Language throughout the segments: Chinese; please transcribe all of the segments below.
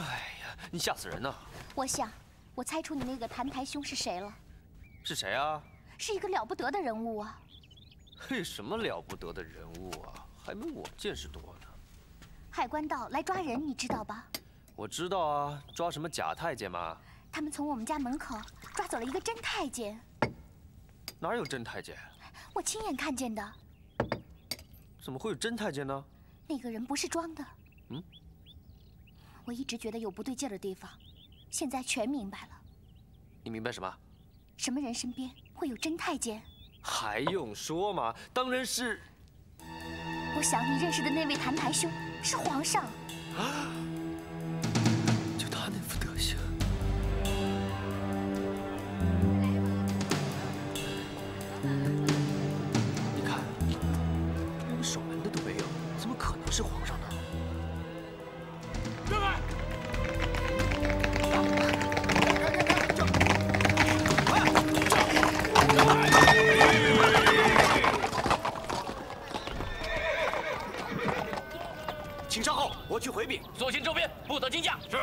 哎呀，你吓死人呐！我想，我猜出你那个谭台兄是谁了。是谁啊？是一个了不得的人物啊！嘿，什么了不得的人物啊？还没我见识多呢。海关道来抓人，你知道吧？我知道啊，抓什么假太监嘛？他们从我们家门口抓走了一个真太监。哪有真太监？我亲眼看见的。怎么会有真太监呢？那个人不是装的。嗯。我一直觉得有不对劲的地方，现在全明白了。你明白什么？什么人身边会有真太监？还用说吗？当然是。我想你认识的那位谭台兄是皇上。啊！就他那副德行。你看，连守门的都没有，怎么可能是皇上呢？让开！请稍后，我去回禀。肃清周边，不得惊驾。是。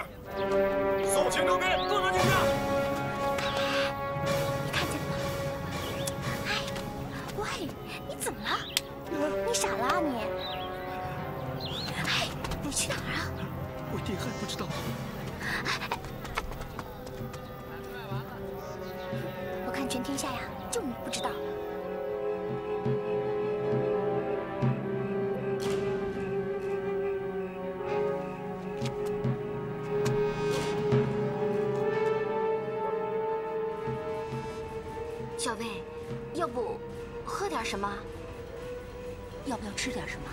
肃清周边，不得惊驾。你看见了吗？哎，喂，你怎么了？你傻了啊你？哎，你去哪儿啊？我爹还不知道。我看全天下呀，就你不知道。小魏，要不喝点什么？要不要吃点什么？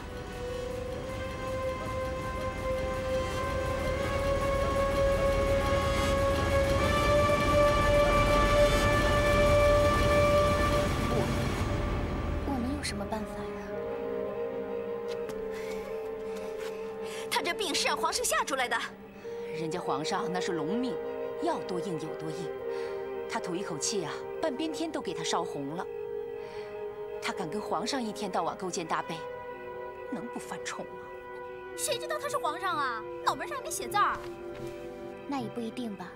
我能有什么办法呀？他这病是让皇上下出来的。人家皇上那是龙命，要多硬有多硬。他吐一口气啊，半边天都给他烧红了。他敢跟皇上一天到晚勾肩搭背，能不犯冲吗？谁知道他是皇上啊？脑门上还没写字儿。那也不一定吧，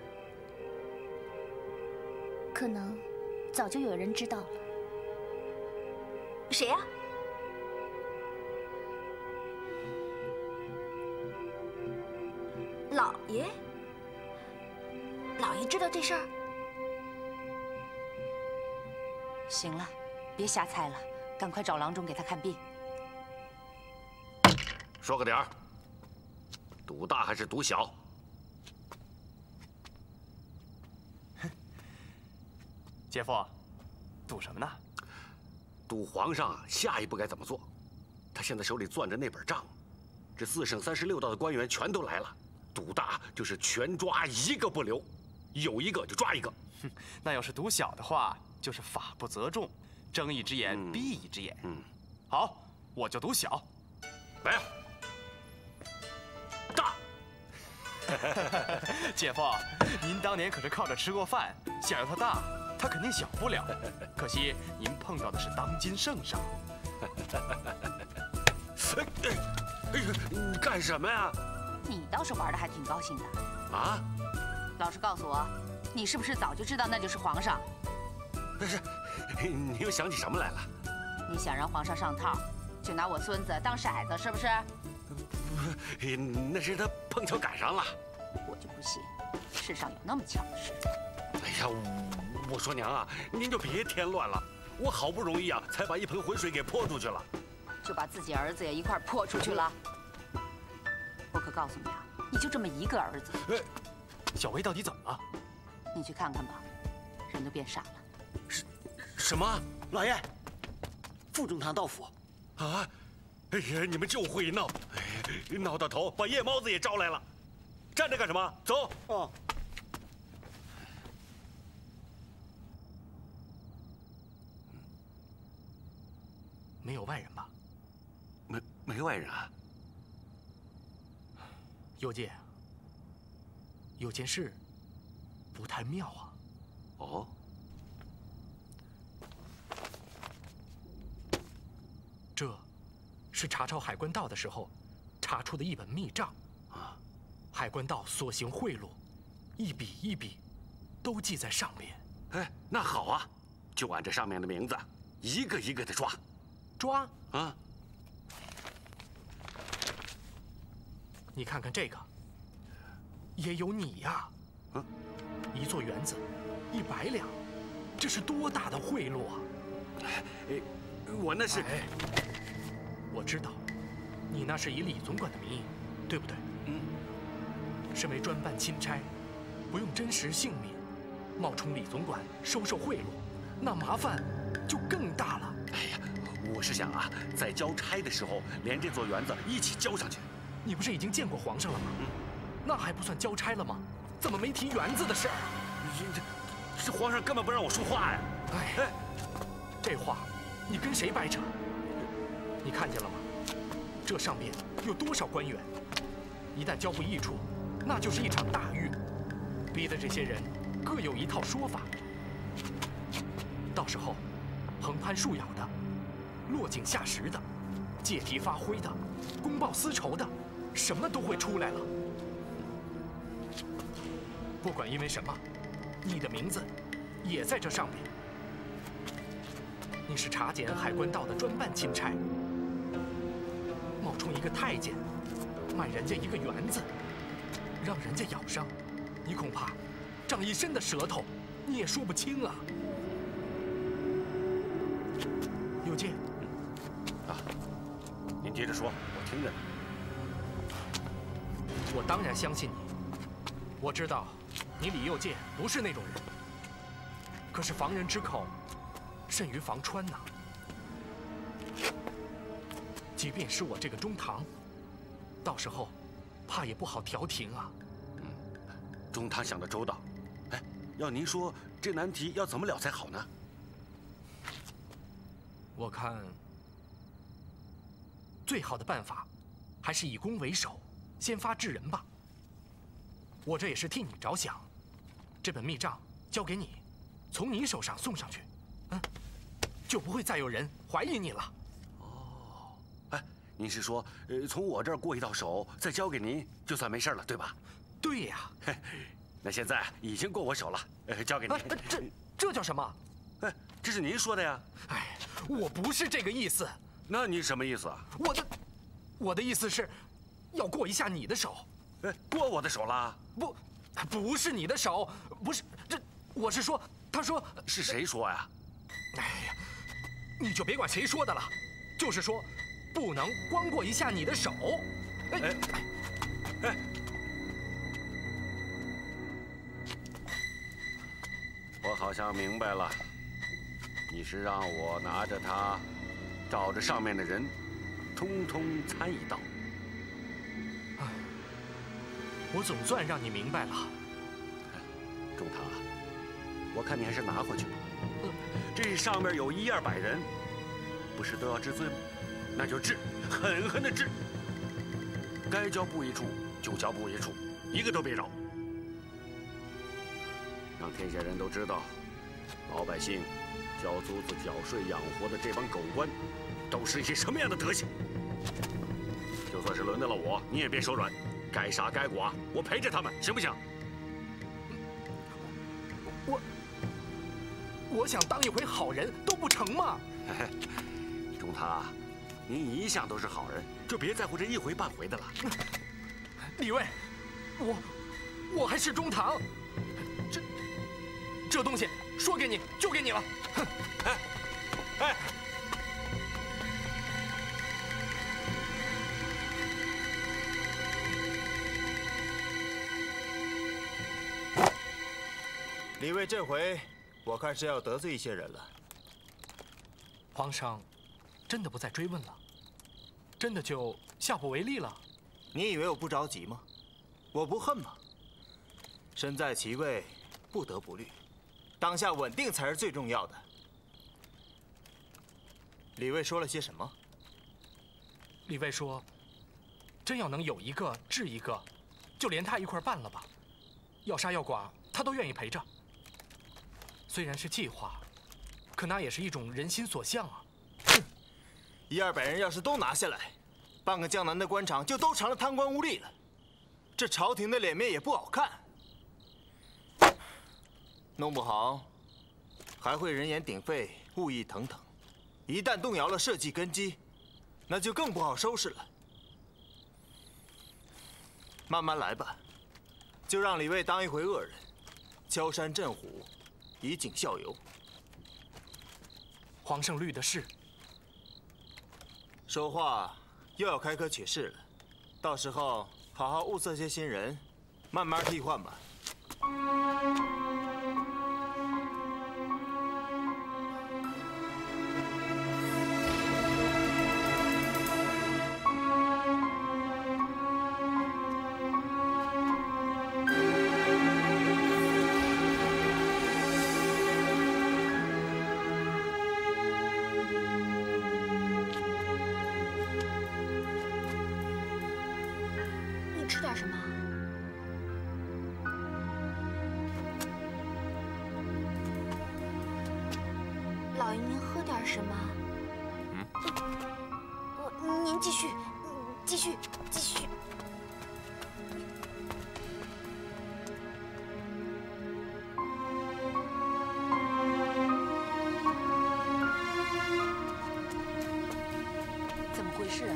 可能早就有人知道了。谁呀？老爷？老爷知道这事儿？行了，别瞎猜了，赶快找郎中给他看病。说个点儿，赌大还是赌小？姐夫，赌什么呢？赌皇上下一步该怎么做？他现在手里攥着那本账，这4省36道的官员全都来了。赌大就是全抓，一个不留，有一个就抓一个。哼，那要是赌小的话，就是法不责众，睁一只眼闭一只眼。好，我就赌小。来呀，大！姐夫，您当年可是靠着吃过饭，想要他大，他肯定小不了。可惜您碰到的是当今圣上。哎呀，你干什么呀？你倒是玩的还挺高兴的。啊？老实告诉我，你是不是早就知道那就是皇上？不是，你又想起什么来了？你想让皇上上套，就拿我孙子当骰子，是不是？那是他碰巧赶上了。我就不信，世上有那么巧的事。哎呀，我说娘啊，您就别添乱了。我好不容易啊，才把一盆浑水给泼出去了，就把自己儿子也一块泼出去了。我可告诉你啊，你就这么一个儿子。小薇到底怎么了？你去看看吧，人都变傻了。什么？老爷，副中堂到府。啊！哎呀，你们就会闹，闹到头把夜猫子也招来了。站着干什么？走！哦。没有外人吧？没外人啊。右介，有件事不太妙啊。哦。这是查抄海关道的时候查出的一本密账。啊，海关道所行贿赂，一笔一笔，都记在上面。哎，那好啊，就按这上面的名字，一个一个的抓。抓啊！你看看这个，也有你呀。嗯，一座园子，100两，这是多大的贿赂啊！我那是……哎，我知道，你那是以李总管的名义，对不对？嗯。身为专办钦差，不用真实姓名，冒充李总管收受贿赂，那麻烦就更大了。哎呀，我是想啊，在交差的时候，连这座园子一起交上去。你不是已经见过皇上了吗？那还不算交差了吗？怎么没提园子的事儿？这皇上根本不让我说话呀！哎，这话你跟谁掰扯？你看见了吗？这上边有多少官员？一旦交不议处，那就是一场大狱，逼得这些人各有一套说法。到时候，横攀竖咬的，落井下石的，借题发挥的，公报私仇的，什么都会出来了。不管因为什么，你的名字也在这上面。你是查检海关道的专办钦差，冒充一个太监，卖人家一个园子，让人家咬伤，你恐怕长一身的舌头，你也说不清啊。有介，啊，您接着说，我听着呢。我当然相信你，我知道你李佑介不是那种人，可是防人之口，甚于防川呐。即便是我这个中堂，到时候怕也不好调停啊。中堂想得周到。哎，要您说这难题要怎么了才好呢？我看最好的办法，还是以攻为守，先发制人吧。我这也是替你着想，这本密账交给你，从你手上送上去，就不会再有人怀疑你了。哦，哎，您是说，从我这儿过一道手，再交给您，就算没事了，对吧？对呀。那现在已经过我手了，交给您。这叫什么？哎，这是您说的呀。哎，我不是这个意思。那你什么意思啊？我的意思是，要过一下你的手。哎，过我的手啦？不是你的手，不是这，我是说，他说是谁说呀？哎呀，你就别管谁说的了，就是说，不能光过一下你的手。哎。我好像明白了，你是让我拿着它，照着上面的人，通通参一道。我总算让你明白了。中堂，我看你还是拿回去吧。这上面有100-200人，不是都要治罪吗？那就治，狠狠的治。该交布一处就交布一处，一个都别饶。让天下人都知道，老百姓交租子、缴税养活的这帮狗官，都是一些什么样的德行。就算是轮到了我，你也别手软，该杀该剐，我陪着他们，行不行？我想当一回好人都不成吗？中堂，您一向都是好人，就别在乎这一回半回的了。李卫，我还是中堂。这东西说给你就给你了。哼！哎！李卫，这回我看是要得罪一些人了。皇上真的不再追问了？真的就下不为例了？你以为我不着急吗？我不恨吗？身在其位，不得不虑。当下稳定才是最重要的。李卫说了些什么？李卫说，真要能有一个治一个，就连他一块办了吧。要杀要剐，他都愿意陪着。虽然是计划，可那也是一种人心所向啊。哼，100-200人要是都拿下来，半个江南的官场就都成了贪官污吏了。这朝廷的脸面也不好看。弄不好，还会人言鼎沸，物议腾腾。一旦动摇了社稷根基，那就更不好收拾了。慢慢来吧，就让李卫当一回恶人，敲山震虎，以儆效尤。皇上虑的是。说话又要开科取士了，到时候好好物色些新人，慢慢替换吧。吃点什么？老爷，您喝点什么？您继续，继续。怎么回事啊？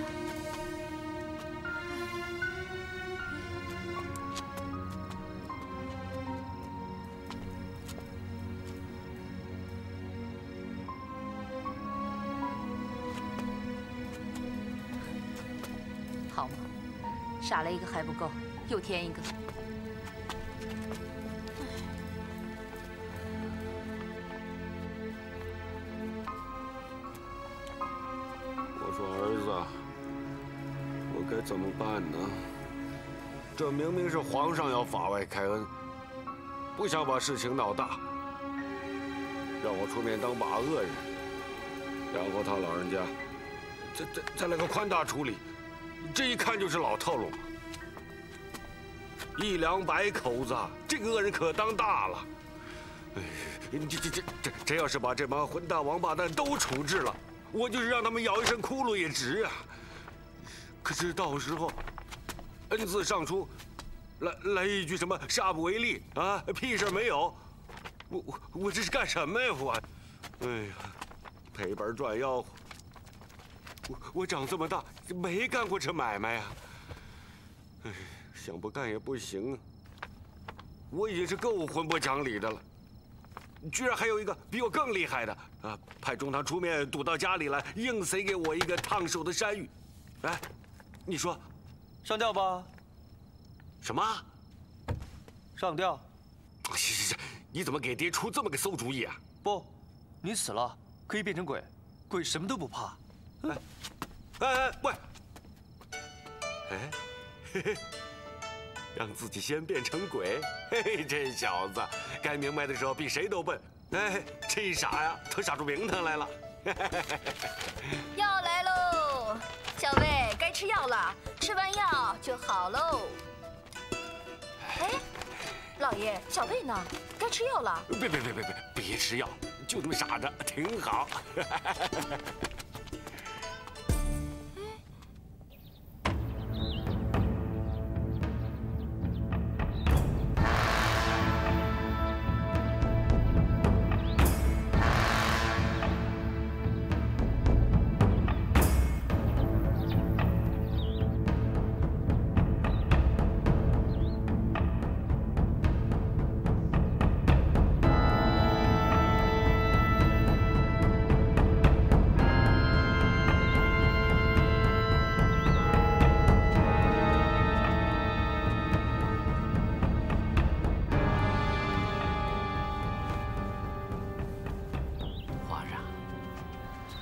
好嘛，傻了一个还不够，又添一个。我说儿子，我该怎么办呢？这明明是皇上要法外开恩，不想把事情闹大，让我出面当把恶人，然后他老人家再来个宽大处理。这一看就是老套路嘛，1两百口子，这个恶人可当大了。哎，这要是把这帮混蛋王八蛋都处置了，我就是让他们咬一声窟窿也值啊。可是到时候，恩赐上书，来一句什么煞不为例啊，屁事没有，我这是干什么呀我？哎呀，赔本赚吆喝。我长这么大没干过这买卖呀，哎，想不干也不行啊。我已经是够混不讲理的了，居然还有一个比我更厉害的啊！派中堂出面堵到家里来，硬塞给我一个烫手的山芋。哎，你说，上吊吧？什么？上吊？行，你怎么给爹出这么个馊主意啊？不，你死了可以变成鬼，鬼什么都不怕。喂！哎，嘿嘿，让自己先变成鬼，嘿嘿，这小子该明白的时候比谁都笨。哎，这一傻呀，都傻出名堂来了。药来喽，小魏，该吃药了，吃完药就好喽。哎，老爷，小魏呢？该吃药了。别吃药，就这么傻着挺好。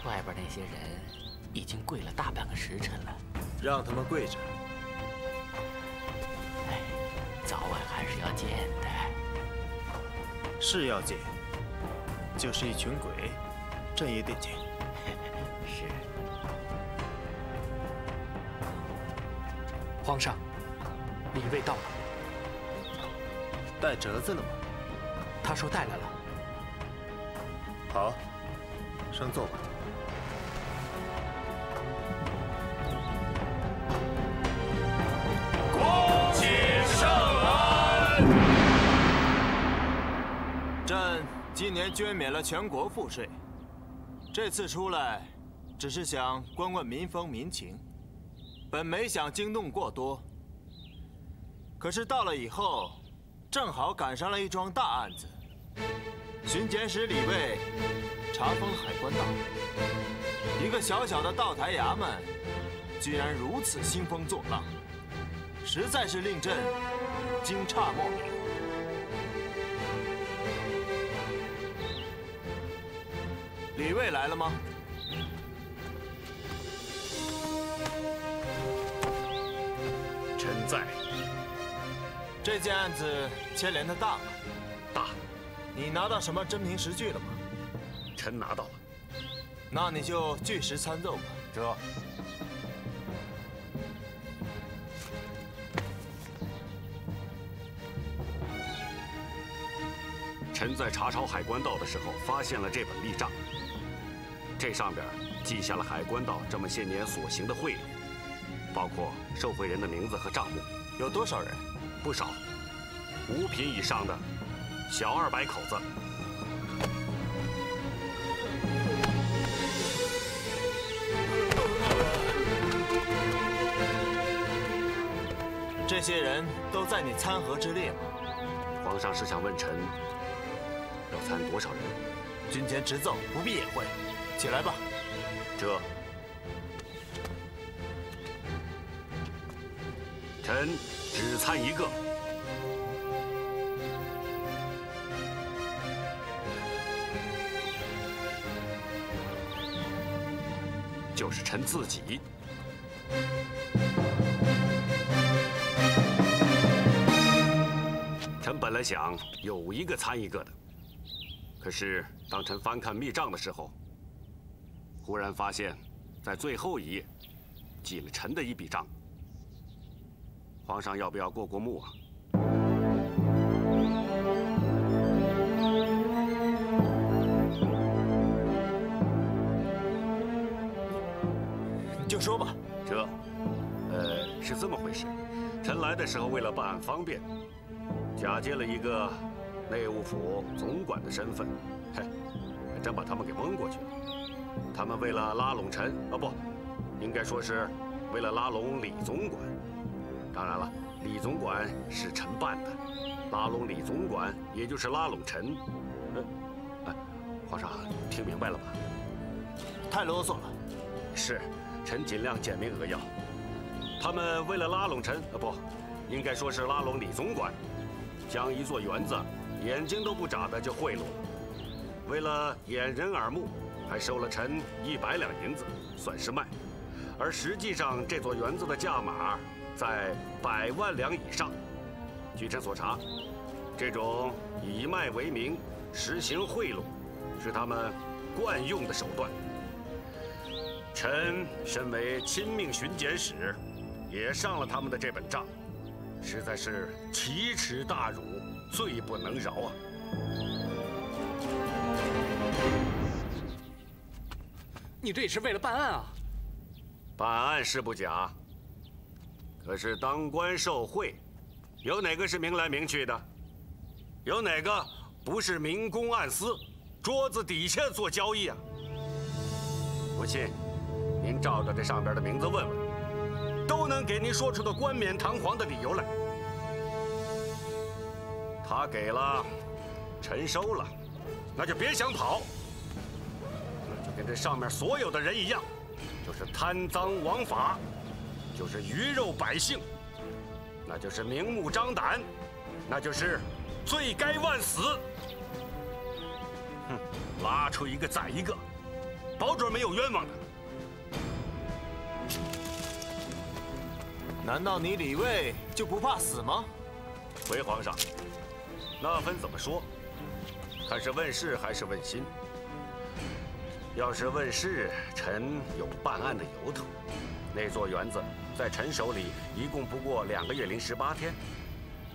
外边那些人已经跪了大半个时辰了，让他们跪着。哎，早晚还是要见的。是要见，就是一群鬼，朕也得见。是。皇上，李卫到了。带折子了吗？他说带来了。好，升座吧。恭喜！朕今年捐免了全国赋税，这次出来，只是想观观民风民情，本没想惊动过多。可是到了以后，正好赶上了一桩大案子，巡检使李卫查封海关道，一个小小的道台衙门，居然如此兴风作浪，实在是令朕惊诧莫名。李卫来了吗？臣在。这件案子牵连的大吗？大。你拿到什么真凭实据了吗？臣拿到了。那你就据实参奏吧。这。臣在查抄海关道的时候，发现了这本例账。这上边记下了海关道这么些年所行的贿赂，包括受贿人的名字和账目。有多少人？不少，5品以上的小200口子。这些人都在你参合之列吗？皇上是想问臣要参多少人？军前直奏，不必也会。起来吧。这。臣只参1个。就是臣自己。臣本来想有1个参1个的，可是当臣翻看密账的时候，忽然发现，在最后1页记了臣的一笔账。皇上要不要过目啊？你就说吧。这，是这么回事。臣来的时候为了办案方便，假借了一个内务府总管的身份，嘿，还真把他们给蒙过去了。他们为了拉拢臣，不，应该说是为了拉拢李总管。当然了，李总管是臣办的，拉拢李总管也就是拉拢臣。皇上听明白了吧？太啰嗦了。是，臣尽量简明扼要。他们为了拉拢臣，不，应该说是拉拢李总管，将一座园子眼睛都不眨的就贿赂了。为了掩人耳目，还收了臣100两银子，算是卖。而实际上，这座园子的价码在100万两以上。据臣所查，这种以卖为名实行贿赂，是他们惯用的手段。臣身为亲命巡检使，也上了他们的这本账，实在是奇耻大辱，罪不能饶啊！你这也是为了办案啊？办案是不假，可是当官受贿，有哪个是明来明去的？有哪个不是明公暗私，桌子底下做交易啊？不信，您照着这上边的名字问问，都能给您说出个冠冕堂皇的理由来。他给了，臣收了，那就别想跑。那就跟这上面所有的人一样，就是贪赃枉法，就是鱼肉百姓，那就是明目张胆，那就是罪该万死。哼，拉出一个宰一个，保准没有冤枉的。难道你李卫就不怕死吗？回皇上，那分怎么说？看是问事还是问心？要是问事，臣有办案的由头。那座园子在臣手里一共不过2个月零18天，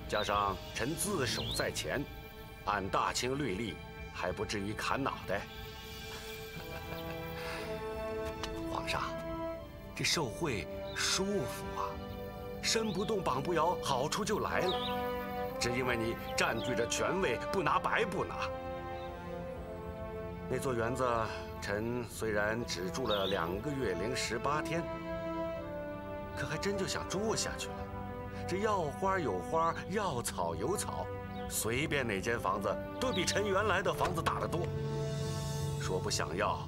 加上臣自首在前，按大清律例还不至于砍脑袋。皇上，这受贿舒服啊，身不动绑不摇，好处就来了。只因为你占据着权位，不拿白不拿，那座园子，臣虽然只住了2个月零18天，可还真就想住下去了。这要花有花，要草有草，随便哪间房子都比臣原来的房子大得多。说不想要，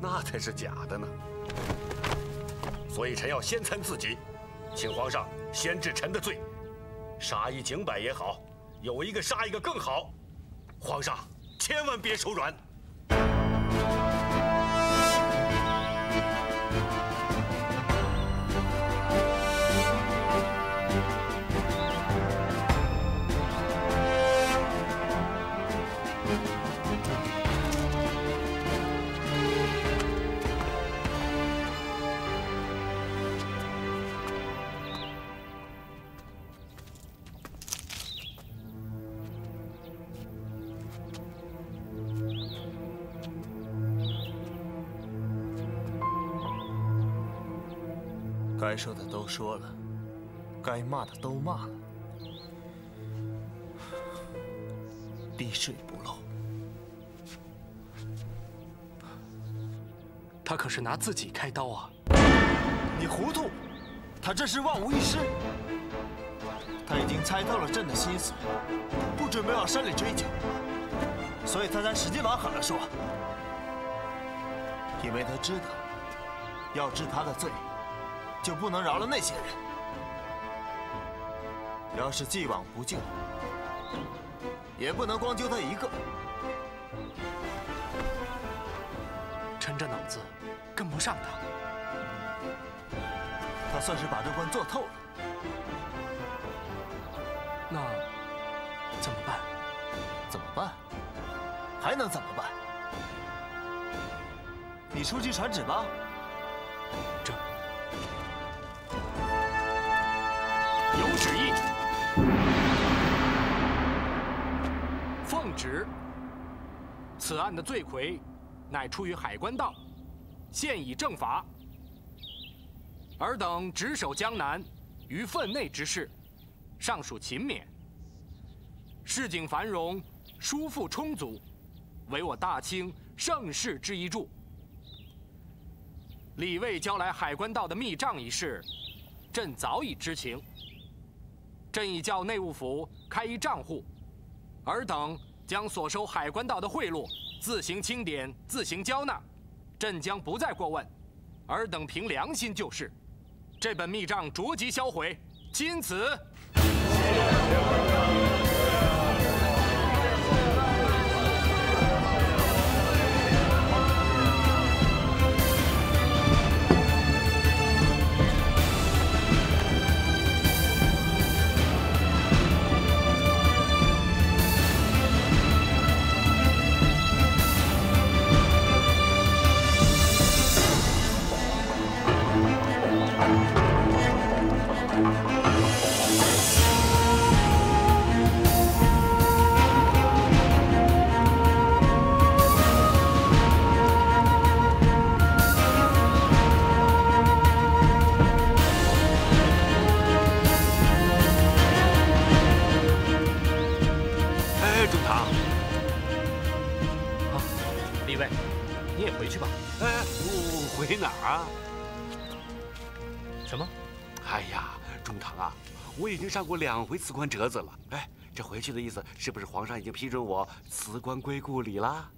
那才是假的呢。所以臣要先参自己，请皇上先治臣的罪，杀一儆百也好，有一个杀一个更好。皇上千万别手软。 该说的都说了，该骂的都骂了，滴水不漏。他可是拿自己开刀啊！你糊涂，他这是万无一失。他已经猜透了朕的心思，不准备往山里追究，所以他才使劲往狠了说。因为他知道，要治他的罪。 就不能饶了那些人。要是既往不咎，也不能光揪他一个。臣这脑子跟不上他。他算是把这关做透了。那怎么办？怎么办？还能怎么办？你出去传旨吧。这。 有旨意，奉旨。此案的罪魁，乃出于海关道，现已正法。尔等值守江南，于分内之事，尚属勤勉。市井繁荣，疏赋充足，为我大清盛世之一柱。李卫交来海关道的密账一事，朕早已知情。 朕已叫内务府开一账户，尔等将所收海关道的贿赂自行清点、自行交纳，朕将不再过问，尔等凭良心就是。这本密账着即销毁，钦此。回哪儿啊？什么？哎呀，中堂啊，我已经上过2回辞官折子了。哎，这回去的意思是不是皇上已经批准我辞官归故里啦？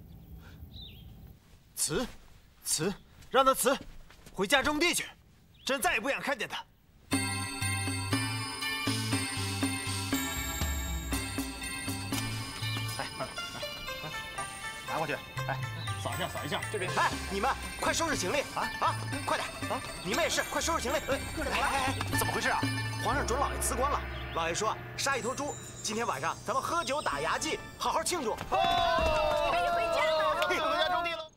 辞，让他辞，回家种地去。朕再也不想看见他。拿过去，哎。 扫一下，这边。哎，你们快收拾行李啊！快点啊！你们也是，快收拾行李。哎，怎么回事啊？皇上准老爷辞官了。老爷说杀一头猪，今天晚上咱们喝酒打牙祭，好好庆祝。可以回家了，可以回家种地了。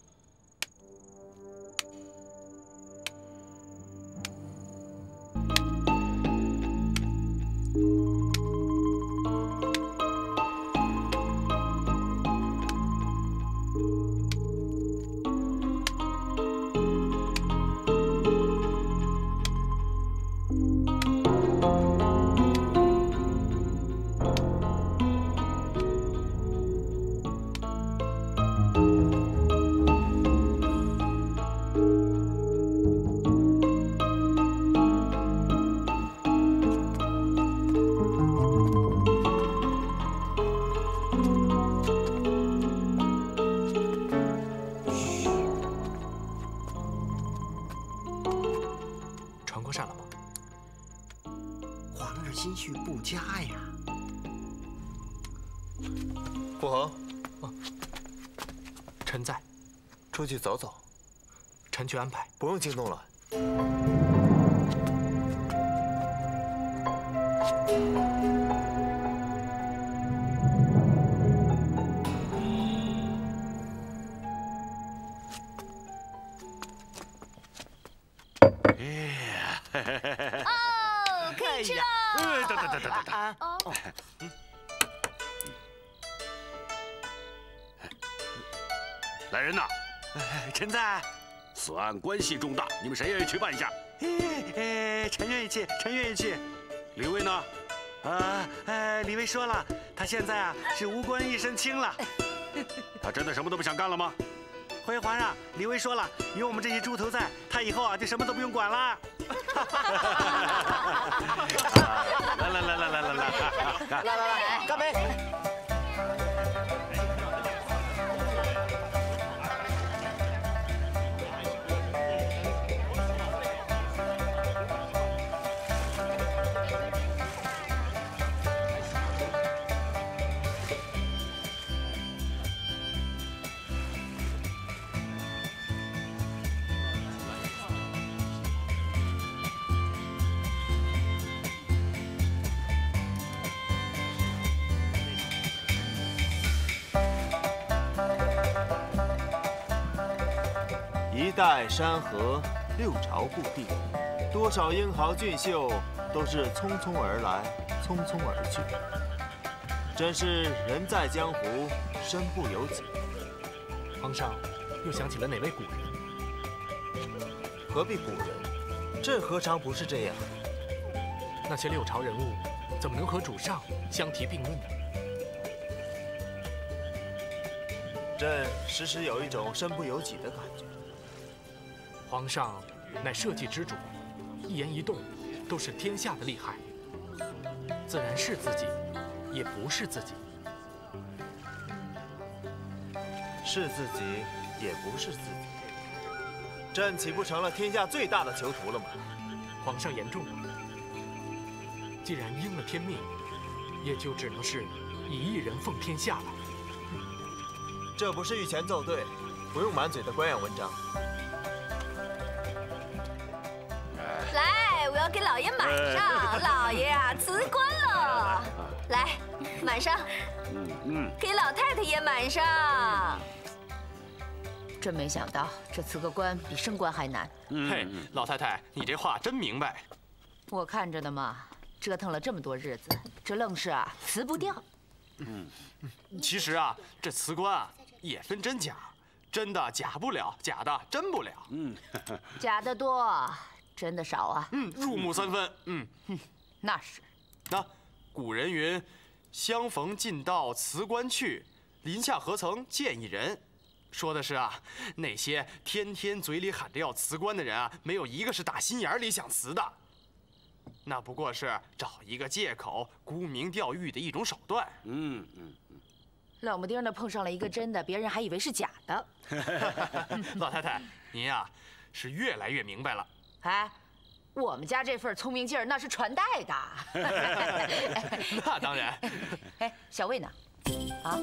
家呀。傅恒，臣在，出去走走。臣去安排。不用惊动了。哦，可以吃了。等，来人呐！臣在。此案关系重大，你们谁愿意去办一下？臣愿意去，臣愿意去。李卫呢？李卫说了，他现在啊是无官一身轻了。他真的什么都不想干了吗？回皇上，李卫说了，有我们这些猪头在，他以后啊就什么都不用管了。来，干杯！一代山河，六朝故地，多少英豪俊秀都是匆匆而来，匆匆而去。真是人在江湖，身不由己。皇上又想起了哪位古人？何必古人？朕何尝不是这样？那些六朝人物怎么能和主上相提并论呢？朕时时有一种身不由己的感觉。皇上乃社稷之主，一言一动都是天下的利害，自然是自己，也不是自己。是自己，也不是自己。朕岂不成了天下最大的囚徒了吗？皇上言重了。既然应了天命，也就只能是以一人奉天下了。这不是御前奏对，不用满嘴的官样文章。来，我要给老爷满上，老爷啊，辞官了。来，满上。给老太太也满上。真没想到，这辞个官比升官还难。嘿，老太太，你这话真明白。我看着呢嘛，折腾了这么多日子，这愣是啊辞不掉。其实啊，这辞官啊也分真假，真的假不了，假的真不了。假的多，真的少啊。入木三分。那是。那古人云：“相逢尽道辞官去，林下何曾见一人。”说的是啊，那些天天嘴里喊着要辞官的人啊，没有一个是打心眼里想辞的。那不过是找一个借口沽名钓誉的一种手段。冷不丁的碰上了一个真的，别人还以为是假的。老太太，您呀是越来越明白了。哎，我们家这份聪明劲儿那是传代的。那当然。哎，小魏呢？啊？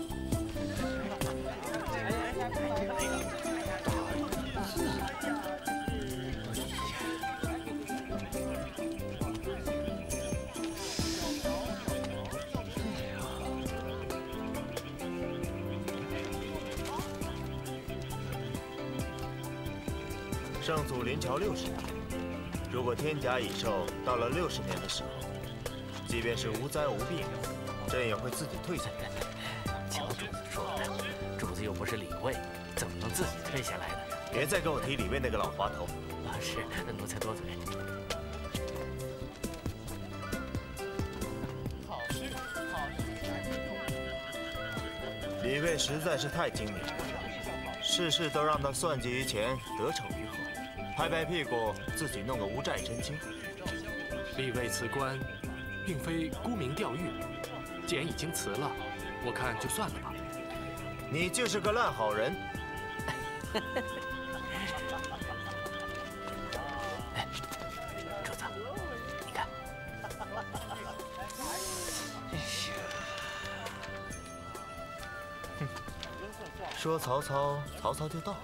圣祖临朝60年，如果天甲乙寿到了60年的时候，即便是无灾无病，朕也会自己退下来。瞧主子说的，主子又不是李卫，怎么能自己退下来呢？别再跟我提李卫那个老滑头。是，奴才多嘴。李卫实在是太精明了，事事都让他算计于前，得逞于后，拍拍屁股自己弄个无债真经。李卫辞官，并非沽名钓誉，既然已经辞了，我看就算了吧。你就是个烂好人。主子，你看。说曹操，曹操就到。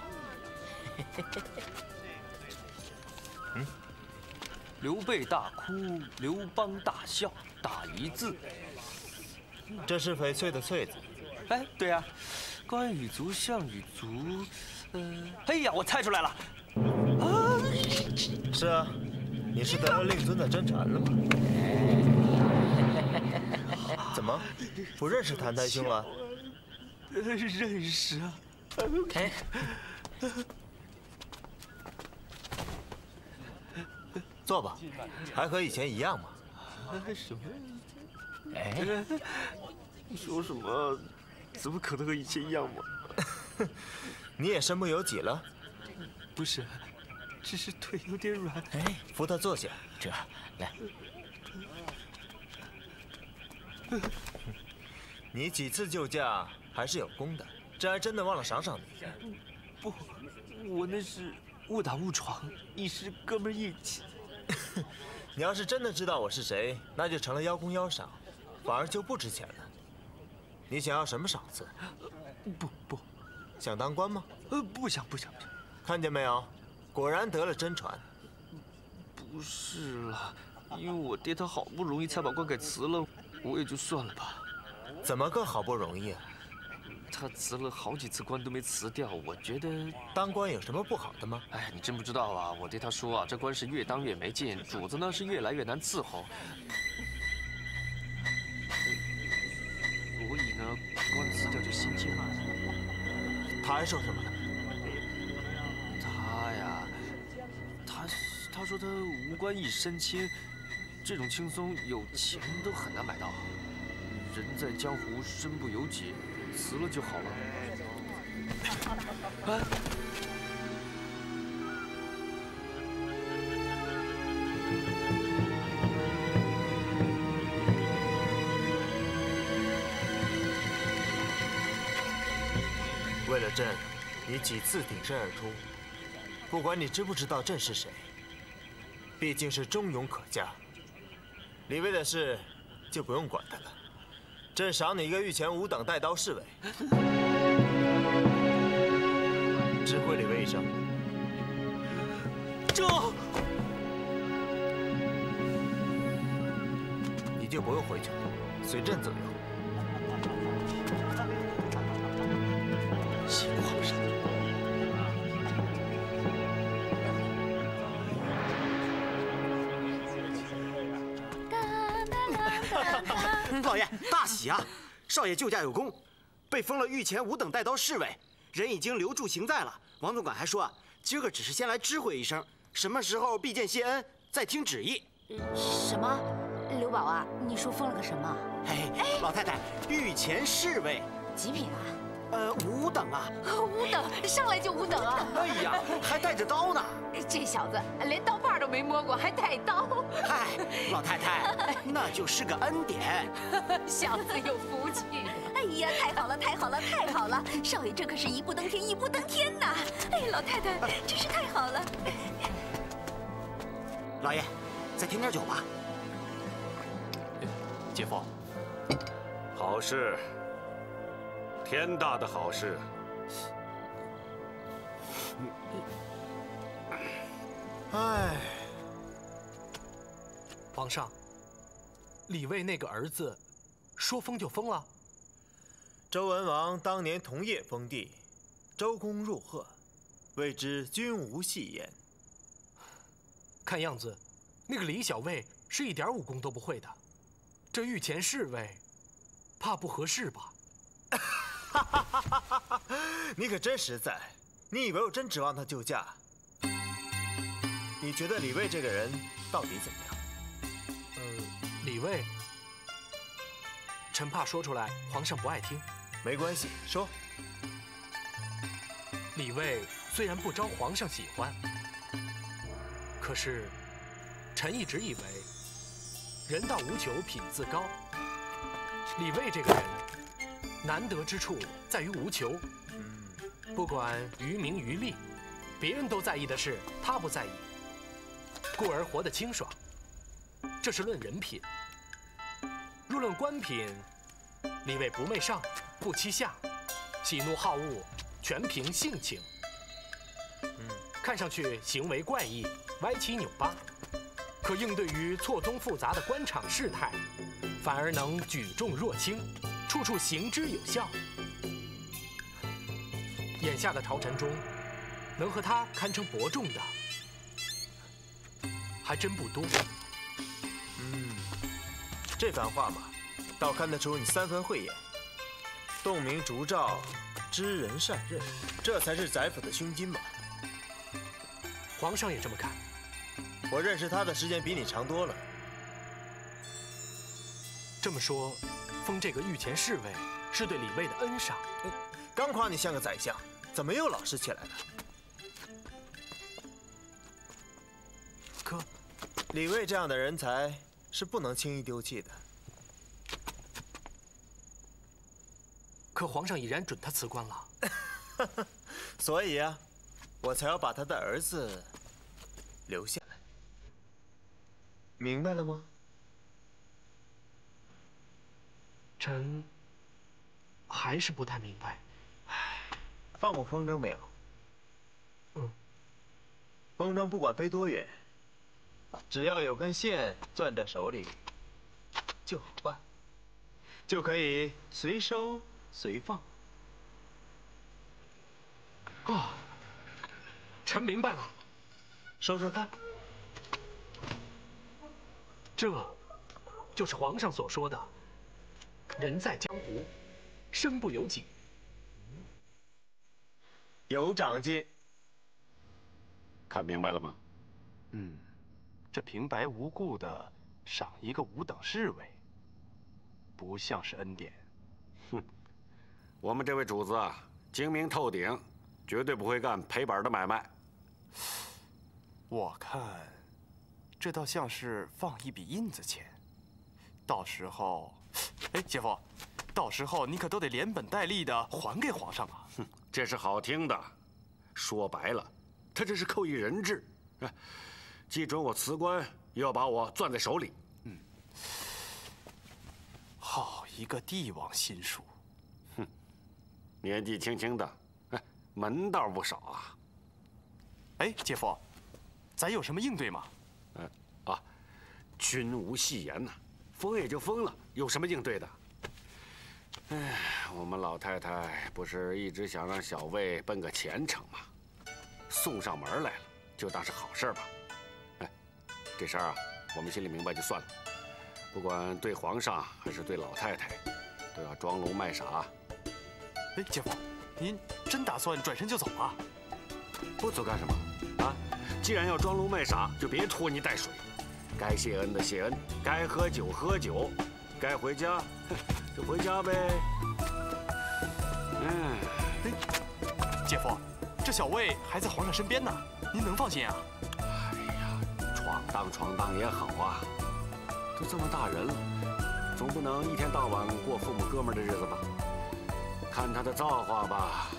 刘备大哭，刘邦大笑，打一字。这是翡翠的翠字。哎，对呀，关羽族、项羽族，哎呀，我猜出来了。啊！是啊，你是得了令尊的真传了吗？怎么，不认识谭台兄了？认识啊。哎。 坐吧，还和以前一样吗？什么？哎，你说什么？怎么可能和以前一样嘛？你也身不由己了？不是，只是腿有点软。哎，扶他坐下。这，来。你几次救驾还是有功的，这还真的忘了赏赏你。不，我那是误打误闯，一时哥们义气。你要是真的知道我是谁，那就成了邀功邀赏，反而就不值钱了。你想要什么赏赐？不，想当官吗？不想。看见没有，果然得了真传。不是了，因为我爹他好不容易才把官给辞了，我也就算了吧。怎么个好不容易啊？他辞了好几次官都没辞掉，我觉得当官有什么不好的吗？哎，你真不知道啊！我爹他说啊，这官是越当越没劲，主子呢是越来越难伺候。所以呢，官辞掉就心静了。他还说什么呢？他呀，他说他无官一身轻，这种轻松有钱都很难买到。人在江湖身不由己。 辞了就好了。啊！为了朕，你几次挺身而出，不管你知不知道朕是谁，毕竟是忠勇可嘉。李卫的事就不用管他了。 朕赏你一个御前5等带刀侍卫，知会李卫一声。这，你就不用回去了，随朕左右。谢皇上。老爷，大喜啊！少爷救驾有功，被封了御前5等带刀侍卫，人已经留驻行在了。王总管还说啊，今儿个只是先来知会一声，什么时候必见谢恩，再听旨意。什么？刘宝啊，你说封了个什么？哎，老太太，御前侍卫，几品啊？5等啊。5等，上来就5等啊！哎呀，还带着刀呢。这小子连刀把都没摸过，还带刀。嗨，老太太，那就是个恩典。小子有福气。哎呀，太好了，太好了，太好了！少爷这可是一步登天，一步登天呐！哎，老太太，真是太好了。老爷，再添点酒吧。姐夫，好事，天大的好事！唉，皇上，李卫那个儿子，说封就封了。周文王当年同夜封地，周公入贺，谓之君无戏言。看样子，那个李小卫是一点武功都不会的。这御前侍卫，怕不合适吧？你可真实在！你以为我真指望他救驾？你觉得李卫这个人到底怎么样？李卫，臣怕说出来皇上不爱听。没关系，说。李卫虽然不招皇上喜欢，可是臣一直以为人到无求品自高。李卫这个人难得之处在于无求，不管于名于利，别人都在意的事他不在意，故而活得清爽。这是论人品。若论官品，李卫不媚上，不欺下，喜怒好恶全凭性情。看上去行为怪异、歪七扭八，可应对于错综复杂的官场事态，反而能举重若轻，处处行之有效。眼下的朝臣中，能和他堪称伯仲的，还真不多。这番话嘛，倒看得出你3分慧眼。洞明烛照，知人善任，这才是宰辅的胸襟嘛。皇上也这么看？我认识他的时间比你长多了。这么说，封这个御前侍卫是对李卫的恩赏。刚夸你像个宰相，怎么又老实起来了？可李卫这样的人才是不能轻易丢弃的。可皇上已然准他辞官了。所以啊，我才要把他的儿子留下来。明白了吗？臣还是不太明白。放过风筝没有？风筝不管飞多远，只要有根线攥在手里，就好办，就可以随收随放。哦，臣明白了。说说看。这就是皇上所说的“人在江湖，身不由己”。有长进。看明白了吗？这平白无故的赏一个5等侍卫，不像是恩典。我们这位主子啊，精明透顶，绝对不会干赔本的买卖。我看，这倒像是放一笔印子钱，到时候，哎，姐夫，到时候你可都得连本带利的还给皇上啊！这是好听的，说白了，他这是扣一人质，既准我辞官，又要把我攥在手里。好一个帝王心术！年纪轻轻的，门道不少啊。哎，姐夫，咱有什么应对吗？君无戏言呐，封也就封了，有什么应对的？我们老太太不是一直想让小卫奔个前程吗？送上门来了，就当是好事吧。这事儿啊，我们心里明白就算了。不管对皇上还是对老太太，都要装聋卖傻。哎，姐夫，您真打算转身就走啊？不走干什么？啊，既然要装聋卖傻，就别拖泥带水。该谢恩的谢恩，该喝酒喝酒，该回家就回家呗。姐夫，这小卫还在皇上身边呢，您能放心啊？哎呀，闯荡也好啊，都这么大人了，总不能一天到晚过父母哥们的日子吧？看他的造化吧，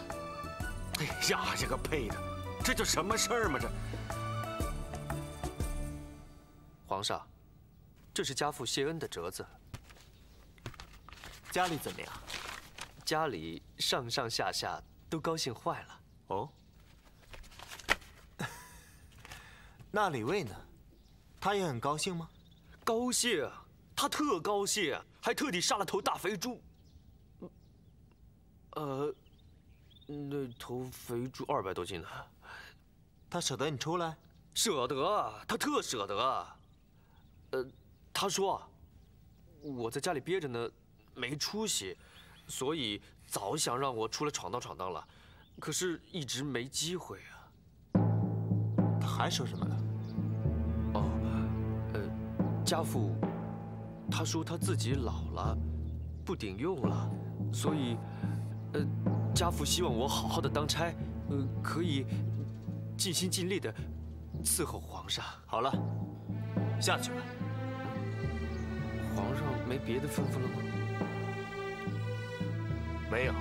哎呀，这个配的，这叫什么事儿嘛这？皇上，这是家父谢恩的折子。家里怎么样？家里上上下下都高兴坏了。哦。那李卫呢？他也很高兴吗？高兴，他特高兴，还特地杀了头大肥猪。那头肥猪200多斤呢。他舍得你出来？舍得，他特舍得。他说，我在家里憋着呢，没出息，所以早想让我出来闯荡了，可是一直没机会啊。他还说什么了？家父，他说他自己老了，不顶用了，所以，家父希望我好好的当差，可以尽心尽力的伺候皇上。好了，下去吧。皇上没别的吩咐了吗？没有。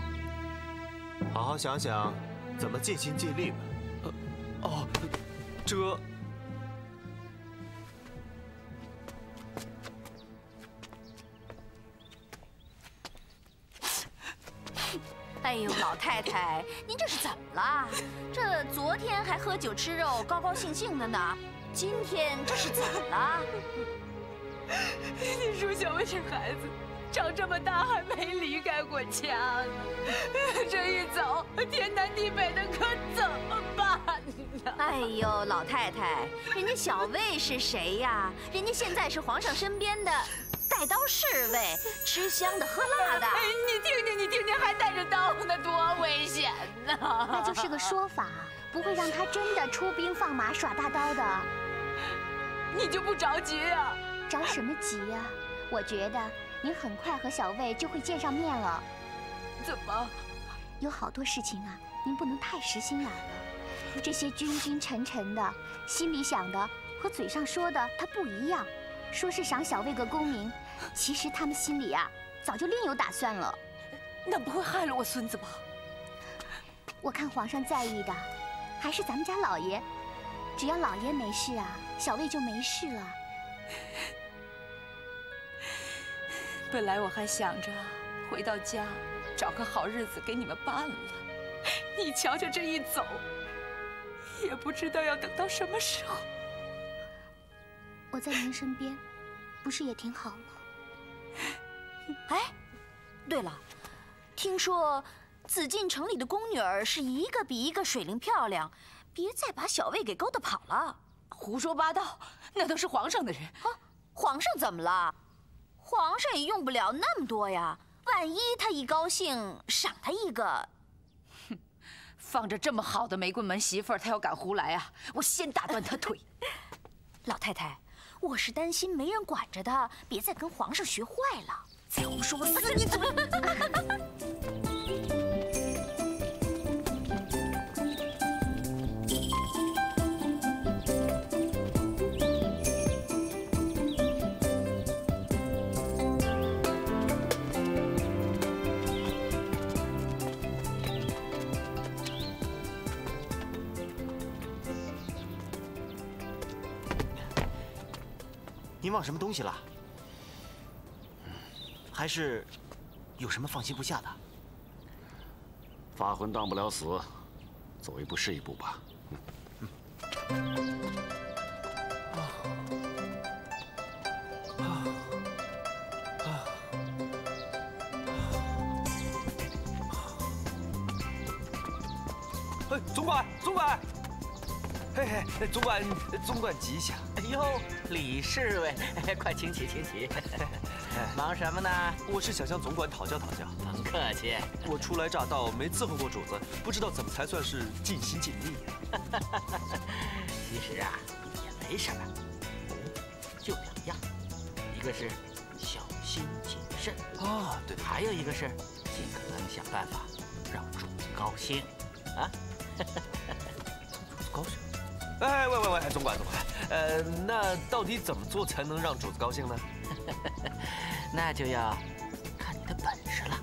好好想想怎么尽心尽力吧。这。哎哎呦，老太太，您这是怎么了？这昨天还喝酒吃肉，高高兴兴的呢，今天这是怎么了？你说小薇这孩子长这么大还没离开过家呢，这一走天南地北的，可怎么办呢？哎呦，老太太，人家小魏是谁呀？人家现在是皇上身边的带刀侍卫，吃香的喝辣的。哎，你听听，还带着刀呢，多危险呢！那就是个说法，不会让他真的出兵放马耍大刀的。你就不着急呀？着什么急呀？我觉得您很快和小魏就会见上面了。怎么？有好多事情啊，您不能太实心眼了。这些君君臣臣的，心里想的和嘴上说的他不一样。说是赏小魏个功名，其实他们心里啊早就另有打算了。那不会害了我孙子吧？我看皇上在意的还是咱们家老爷，只要老爷没事啊，小魏就没事了。本来我还想着回到家找个好日子给你们办了，你瞧瞧这一走，也不知道要等到什么时候。我在您身边，不是也挺好吗？哎，对了，听说紫禁城里的宫女儿是一个比一个水灵漂亮，别再把小魏给勾搭跑了。胡说八道，那都是皇上的人。啊，皇上怎么了？皇上也用不了那么多呀，万一他一高兴赏他一个。哼，放着这么好的玫瑰门媳妇儿，他要敢胡来啊，我先打断他腿。老太太，我是担心没人管着他，别再跟皇上学坏了。再胡说，我撕你嘴！您忘什么东西了？还是有什么放心不下的？发魂当不了死，走一步是一步吧。哎，总管，总管，嘿嘿，总管，总管吉祥。哎呦，李侍卫，快请起，请起。忙什么呢？我是想向总管讨教讨教。甭客气。我初来乍到，没伺候过主子，不知道怎么才算是尽心尽力呀。其实啊，也没什么，就两样，一个是小心谨慎啊，对，还有一个是尽可能想办法让主子高兴啊。高兴？哎，喂，总管，那到底怎么做才能让主子高兴呢？那就要看你的本事了。